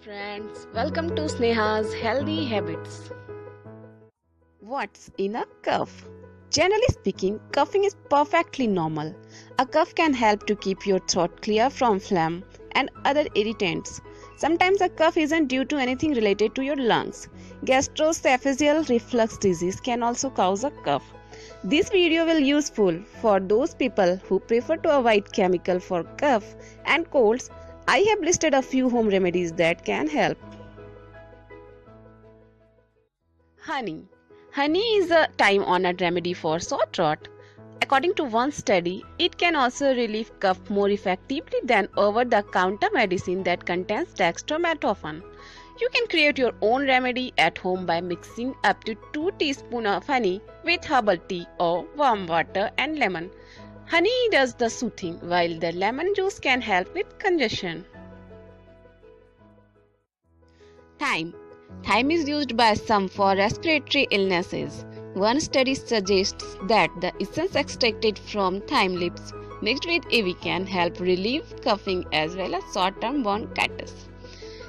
friends, welcome to Sneha's Healthy Habits. What's in a cough? Generally speaking, coughing is perfectly normal. A cough can help to keep your throat clear from phlegm and other irritants. Sometimes a cough isn't due to anything related to your lungs. Gastroesophageal reflux disease can also cause a cough. This video will be useful for those people who prefer to avoid chemical for cough and colds. I have listed a few home remedies that can help. Honey. Honey is a time-honored remedy for sore throat. According to one study, it can also relieve cough more effectively than over-the-counter medicine that contains dextromethorphan. You can create your own remedy at home by mixing up to 2 teaspoons of honey with herbal tea or warm water and lemon. Honey does the soothing, while the lemon juice can help with congestion. Thyme. Thyme is used by some for respiratory illnesses. One study suggests that the essence extracted from thyme leaves mixed with ivy can help relieve coughing as well as short-term bronchitis.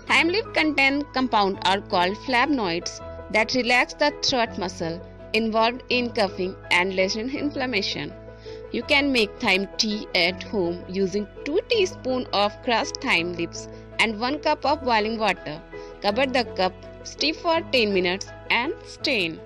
Thyme leaf contain compounds are called flavonoids that relax the throat muscle involved in coughing and lessen inflammation. You can make thyme tea at home using 2 teaspoons of crushed thyme leaves and 1 cup of boiling water. Cover the cup, steep for 10 minutes and strain.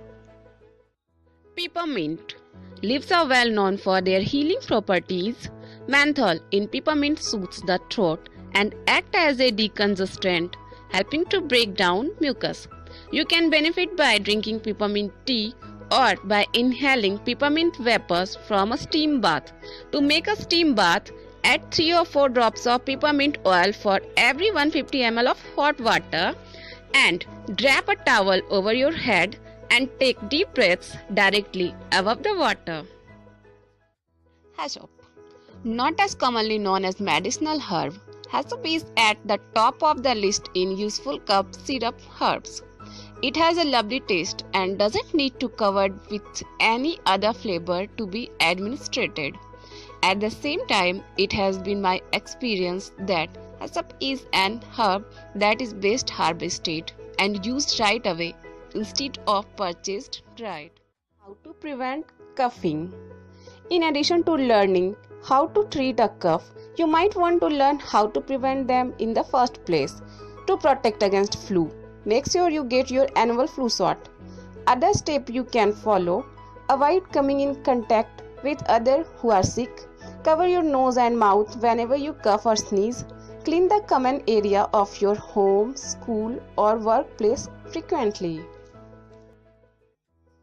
Peppermint. Leaves are well known for their healing properties. Menthol in peppermint soothes the throat and acts as a decongestant, helping to break down mucus. You can benefit by drinking peppermint tea or by inhaling peppermint vapors from a steam bath. To make a steam bath, add 3 or 4 drops of peppermint oil for every 150 ml of hot water and drape a towel over your head and take deep breaths directly above the water. Hyssop. Not as commonly known as medicinal herb, hyssop is at the top of the list in useful cough syrup herbs. It has a lovely taste and doesn't need to covered with any other flavor to be administered. At the same time, it has been my experience that hyssop is an herb that is best harvested and used right away instead of purchased dried. How to prevent coughing? In addition to learning how to treat a cough, you might want to learn how to prevent them in the first place. To protect against flu, make sure you get your annual flu shot. Other steps you can follow: avoid coming in contact with others who are sick. Cover your nose and mouth whenever you cough or sneeze. Clean the common area of your home, school, or workplace frequently.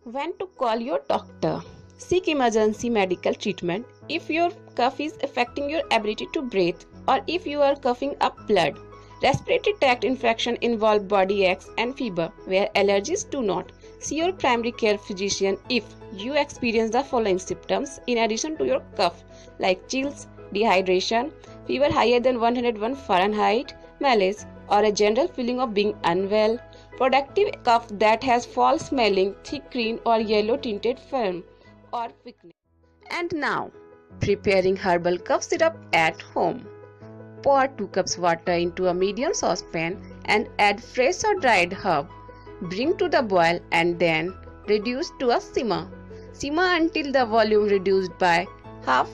When to call your doctor? Seek emergency medical treatment if your cough is affecting your ability to breathe or if you are coughing up blood. Respiratory tract infection involve body aches and fever, where allergies do not. See your primary care physician if you experience the following symptoms in addition to your cough, like chills, dehydration, fever higher than 101 Fahrenheit, malaise, or a general feeling of being unwell, productive cough that has foul-smelling, thick green or yellow tinted film, or weakness. And now, preparing herbal cough syrup at home. Pour 2 cups water into a medium saucepan and add fresh or dried herb. Bring to the boil and then reduce to a simmer. Simmer until the volume reduced by half.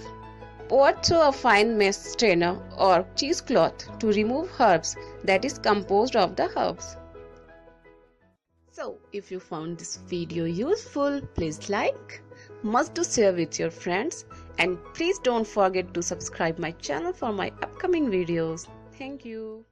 Pour through a fine mesh strainer or cheesecloth to remove herbs that is composed of the herbs. So, if you found this video useful, please like, must do share with your friends, and please don't forget to subscribe my channel for my upcoming videos. Thank you.